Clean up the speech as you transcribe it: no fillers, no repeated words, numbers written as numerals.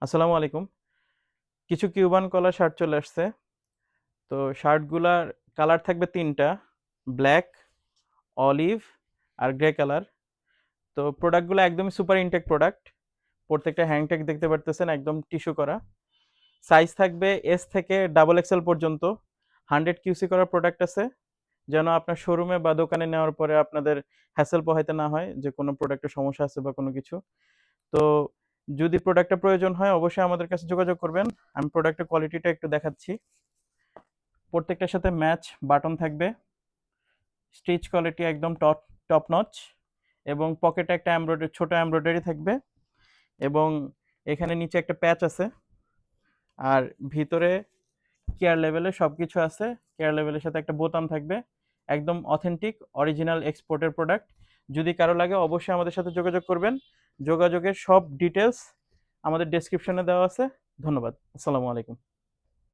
আসসালামু আলাইকুম। কিছু কিউবান কলার শার্ট চলে আসছে। তো শার্টগুলার কালার থাকবে ৩ টা। ব্লাক, অলিভ আর গ্রে কালার। তো প্রোডাক্টগুলো একদমই সুপার ইনটেক প্রোডাক্ট। প্রত্যেকটা হ্যান্ড ট্যাগ দেখতে পারতেছেন একদম টিস্যু করা। সাইজ থাকবে এস থেকে ডাবল এক্সেল পর্যন্ত। 100 কিউসি করা প্রোডাক্ট আছে। যেন আপনার শোরুমে বা দোকানে নেওয়ার পরে আপনাদের হ্যাসেল পোহাইতে না হয় যে কোনো প্রোডাক্টের সমস্যা আছে বা কোনো কিছু। তো যদি প্রোডাক্টটা প্রয়োজন হয় অবশ্যই আমাদের কাছে যোগাযোগ করবেন। আমি প্রোডাক্টের কোয়ালিটিটা একটু দেখাচ্ছি। প্রত্যেকটার সাথে ম্যাচ বাটন থাকবে, স্টিচ কোয়ালিটি একদম টপ টপ নচ, এবং পকেটে একটা ছোট এমব্রয়ডারি থাকবে, এবং এখানে নিচে একটা প্যাচ আছে। আর ভিতরে কেয়ার লেভেলে সব কিছু আছে। কেয়ার লেভেলের সাথে একটা বোতাম থাকবে। একদম অথেন্টিক অরিজিনাল এক্সপোর্টের প্রোডাক্ট। যদি কারো লাগে অবশ্যই আমাদের সাথে যোগাযোগ করবেন। যোগাযোগের সব ডিটেলস আমাদের ডেসক্রিপশনে দেওয়া আছে। ধন্যবাদ। আসসালামু আলাইকুম।